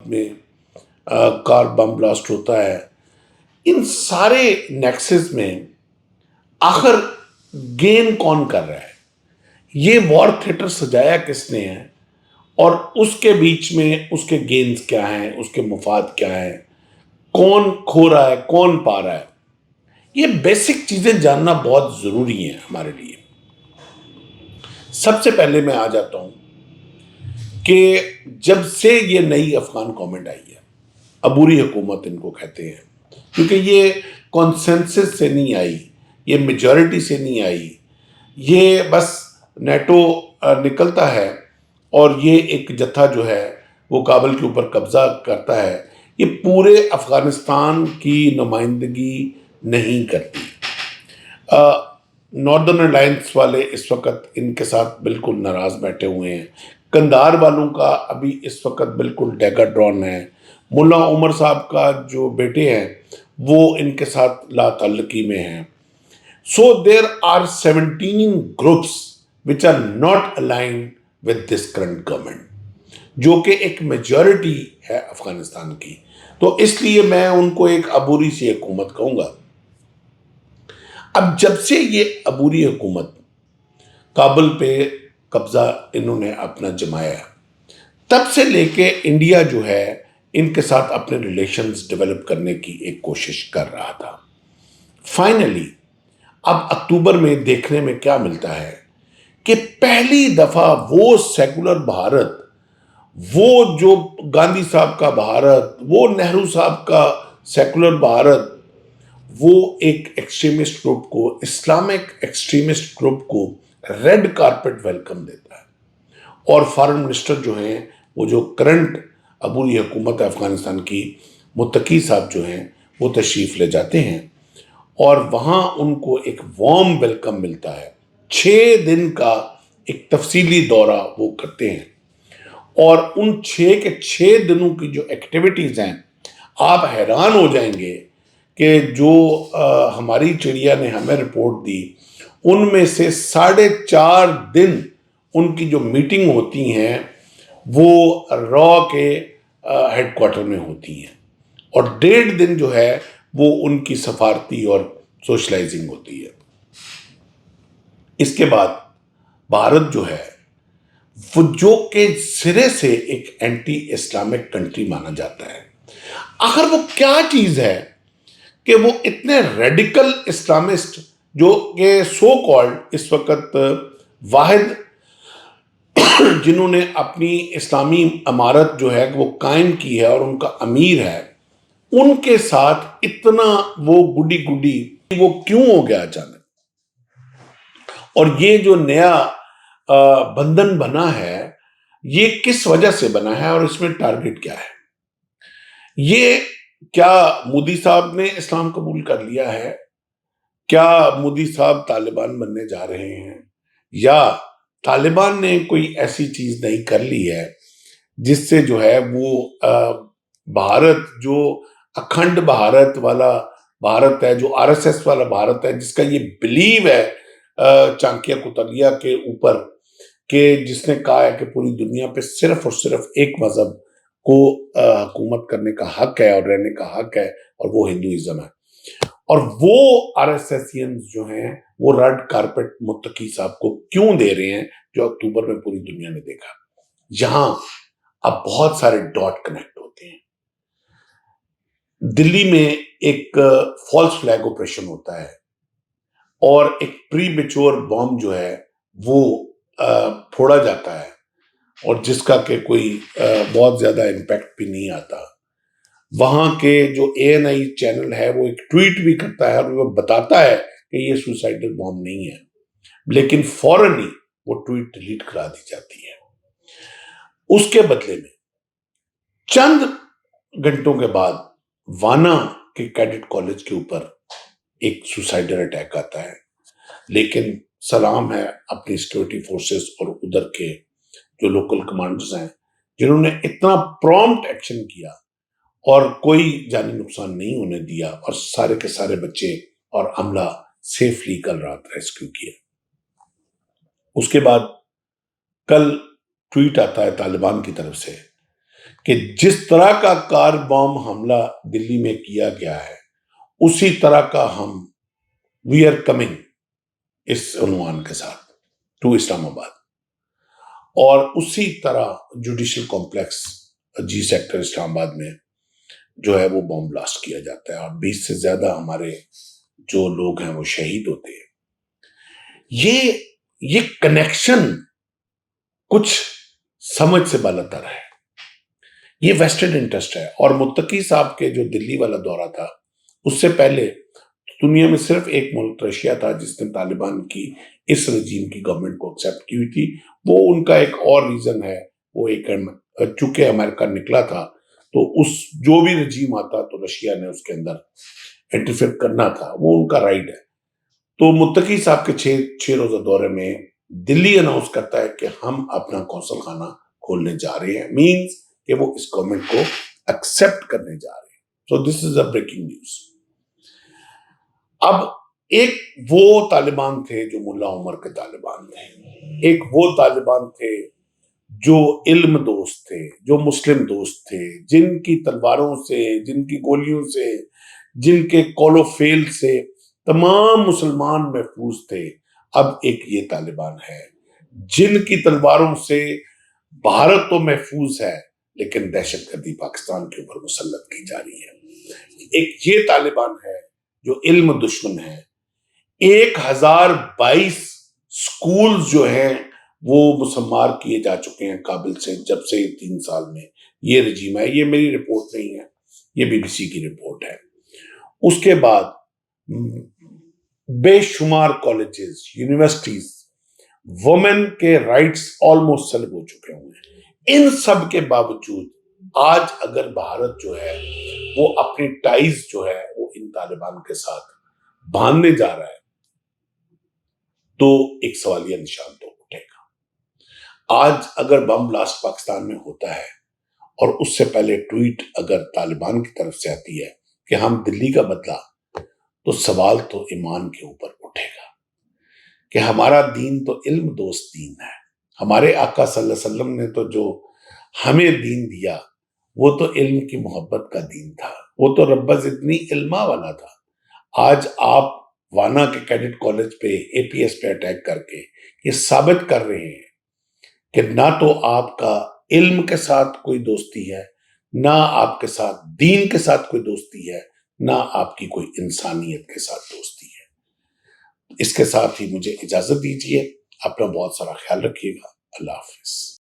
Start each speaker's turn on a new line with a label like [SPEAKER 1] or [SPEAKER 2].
[SPEAKER 1] میں کار bomb blast ہوتا ہے، ان سارے نیکسس میں آخر گین کون کر رہا ہے؟ یہ وار تھیٹر سجایا کس نے ہے؟ اور اس کے بیچ میں اس کے گینز کیا ہیں، اس کے مفاد کیا ہیں، کون کھو رہا ہے، کون پا رہا ہے؟ یہ بیسک چیزیں جاننا بہت ضروری ہیں ہمارے لیے۔ سب سے پہلے میں آ جاتا ہوں کہ جب سے یہ نئی افغان گورنمنٹ آئی ہے، عبوری حکومت ان کو کہتے ہیں، کیونکہ یہ کانسنسس سے نہیں آئی، یہ میجورٹی سے نہیں آئی، یہ بس نیٹو نکلتا ہے اور یہ ایک جتھا جو ہے وہ کابل کے اوپر قبضہ کرتا ہے، یہ پورے افغانستان کی نمائندگی نہیں کرتی۔ ناردرن الائنس والے اس وقت ان کے ساتھ بالکل ناراض بیٹھے ہوئے ہیں، کندھار والوں کا ابھی اس وقت بالکل ڈیگا ڈرون ہے، ملا عمر صاحب کا جو بیٹے ہیں وہ ان کے ساتھ لا تعلقی میں ہیں۔ So there are 17 groups which are not aligned with this current government، جو کہ ایک میجورٹی ہے افغانستان کی، تو اس لیے میں ان کو ایک عبوری سی حکومت کہوں گا۔ اب جب سے یہ عبوری حکومت کابل پہ قبضہ انہوں نے اپنا جمایا، تب سے لے کے انڈیا جو ہے ان کے ساتھ اپنے ریلیشنز ڈیولپ کرنے کی ایک کوشش کر رہا تھا۔ فائنلی اب اکتوبر میں دیکھنے میں کیا ملتا ہے کہ پہلی دفعہ وہ سیکولر بھارت، وہ جو گاندھی صاحب کا بھارت، وہ نہرو صاحب کا سیکولر بھارت، وہ ایک ایکسٹریمسٹ گروپ کو، اسلامک ایکسٹریمسٹ گروپ کو ریڈ کارپٹ ویلکم دیتا ہے۔ اور فارن منسٹر جو ہیں، وہ جو کرنٹ عبوری حکومت افغانستان کی، متقی صاحب جو ہیں، وہ تشریف لے جاتے ہیں اور وہاں ان کو ایک وارم ویلکم ملتا ہے۔ 6 دن کا ایک تفصیلی دورہ وہ کرتے ہیں، اور ان 6 کی جو ایکٹیویٹیز ہیں، آپ حیران ہو جائیں گے کہ جو ہماری چڑیا نے ہمیں رپورٹ دی، ان میں سے 4.5 دن ان کی جو میٹنگ ہوتی ہیں وہ را کے ہیڈ کوارٹر میں ہوتی ہیں، اور 1.5 دن جو ہے وہ ان کی سفارتی اور سوشلائزنگ ہوتی ہے۔ اس کے بعد بھارت جو ہے وہ جو کہ سرے سے ایک اینٹی اسلامک کنٹری مانا جاتا ہے، آخر وہ کیا چیز ہے کہ وہ اتنے ریڈیکل اسلامسٹ، جو کہ سو کالڈ اس وقت واحد جنہوں نے اپنی اسلامی امارت جو ہے وہ قائم کی ہے اور ان کا امیر ہے، ان کے ساتھ اتنا وہ گڈی وہ کیوں ہو گیا اچانک؟ اور یہ جو نیا بندھن بنا ہے، یہ کس وجہ سے بنا ہے اور اس میں ٹارگٹ کیا ہے؟ یہ کیا مودی صاحب نے اسلام قبول کر لیا ہے؟ کیا مودی صاحب طالبان بننے جا رہے ہیں؟ یا طالبان نے کوئی ایسی چیز نہیں کر لی ہے جس سے جو ہے وہ بھارت، جو اکھنڈ بھارت والا بھارت ہے، جو RSS والا بھارت ہے، جس کا یہ بلیو ہے چانکیہ کوتلیہ کے اوپر، کہ جس نے کہا ہے کہ پوری دنیا پہ صرف اور صرف ایک مذہب کو حکومت کرنے کا حق ہے اور رہنے کا حق ہے، اور وہ ہندوازم ہے۔ اور وہ RSSians جو ہیں وہ ریڈ کارپٹ متقی صاحب کو کیوں دے رہے ہیں، جو اکتوبر میں پوری دنیا نے دیکھا؟ یہاں اب بہت سارے ڈاٹ کنیکٹ ہوتے ہیں۔ دلی میں ایک فالس فلیگ آپریشن ہوتا ہے، اور ایک پری میچور بام جو ہے وہ پھوڑا جاتا ہے، اور جس کا کہ کوئی بہت زیادہ امپیکٹ بھی نہیں آتا۔ وہاں کے جو ANI چینل ہے وہ ایک ٹویٹ بھی کرتا ہے اور وہ بتاتا ہے کہ یہ سوسائڈل بام نہیں ہے، لیکن فوراً ہی وہ ٹویٹ ڈیلیٹ کرا دی جاتی ہے۔ اس کے بدلے میں چند گھنٹوں کے بعد وانا کے کیڈٹ کالج کے اوپر ایک سوسائڈل اٹیک آتا ہے، لیکن سلام ہے اپنی سیکورٹی فورسز اور ادھر کے جو لوکل کمانڈرز ہیں جنہوں نے اتنا پرومپٹ ایکشن کیا اور کوئی جانی نقصان نہیں ہونے دیا اور سارے کے سارے بچے اور عملہ سیفلی کل رات ریسکیو کیا۔ اس کے بعد کل ٹویٹ آتا ہے طالبان کی طرف سے کہ جس طرح کا کار بام حملہ دلی میں کیا گیا ہے اسی طرح کا ہم وی آر کمنگ اس عنوان کے ساتھ ٹو اسلام آباد، اور اسی طرح جوڈیشل کمپلیکس جی سیکٹر اسلام آباد میں جو ہے وہ بم بلاسٹ کیا جاتا ہے اور 20 سے زیادہ ہمارے جو لوگ ہیں وہ شہید ہوتے ہیں۔ یہ کنیکشن کچھ سمجھ سے بالاتر ہے، یہ ویسٹرن انٹرسٹ ہے۔ اور متقی صاحب کے جو دلی والا دورہ تھا اس سے پہلے دنیا میں صرف ایک ملک رشیا تھا جس نے طالبان کی اس رجیم کی گورنمنٹ کو ایکسیپٹ کی ہوئی تھی۔ وہ ان کا ایک اور ریزن ہے، وہ ایک چونکہ امریکہ نکلا تھا تو اس جو بھی رجیم آتا تو رشیا نے اس کے اندر انٹرفیئر کرنا تھا، وہ ان کا رائٹ ہے۔ تو متقی صاحب کے 6 روزہ دورے میں دلی اناؤنس کرتا ہے کہ ہم اپنا قونصل خانہ کھولنے جا رہے ہیں، مینز کہ وہ اس گورنمنٹ کو ایکسیپٹ کرنے جا رہے ہیں۔ سو دس از اے بریکنگ نیوز۔ اب ایک وہ طالبان تھے جو ملا عمر کے طالبان تھے، ایک وہ طالبان تھے جو علم دوست تھے، جو مسلم دوست تھے، جن کی تلواروں سے، جن کی گولیوں سے، جن کے کول و فیل سے تمام مسلمان محفوظ تھے۔ اب ایک یہ طالبان ہے جن کی تلواروں سے بھارت تو محفوظ ہے لیکن دہشت گردی پاکستان کے اوپر مسلط کی جا رہی ہے۔ ایک یہ طالبان ہے جو علم دشمن ہے۔ 1022 سکولز جو ہیں وہ مسمار کیے جا چکے ہیں کابل سے جب سے 3 سال میں یہ رجیم ہے۔ یہ میری رپورٹ نہیں ہے، یہ BBC کی رپورٹ ہے۔ اس کے بعد بے شمار کالجز، یونیورسٹیز، وومن کے رائٹس آلموسٹ سلب ہو چکے ہوں گے۔ ان سب کے باوجود آج اگر بھارت جو ہے وہ اپنی ٹائز جو ہے وہ ان طالبان کے ساتھ باندھنے جا رہا ہے تو ایک سوالیہ نشان تو اٹھے گا۔ آج اگر بم بلاسٹ پاکستان میں ہوتا ہے اور اس سے پہلے ٹویٹ اگر طالبان کی طرف سے آتی ہے کہ ہم دلی کا بدلہ، تو سوال تو ایمان کے اوپر اٹھے گا کہ ہمارا دین تو علم دوست دین ہے۔ ہمارے آقا صلی اللہ علیہ وسلم نے تو جو ہمیں دین دیا وہ تو علم کی محبت کا دین تھا، وہ تو رب زدنی علما والا تھا۔ آج آپ وانا کے کیڈٹ کالج پہ APS پہ اٹیک کر کے یہ ثابت کر رہے ہیں کہ نہ تو آپ کا علم کے ساتھ کوئی دوستی ہے، نہ آپ کے ساتھ دین کے ساتھ کوئی دوستی ہے، نہ آپ کی کوئی انسانیت کے ساتھ دوستی ہے۔ اس کے ساتھ ہی مجھے اجازت دیجیے، اپنا بہت سارا خیال رکھیے گا۔ اللہ حافظ۔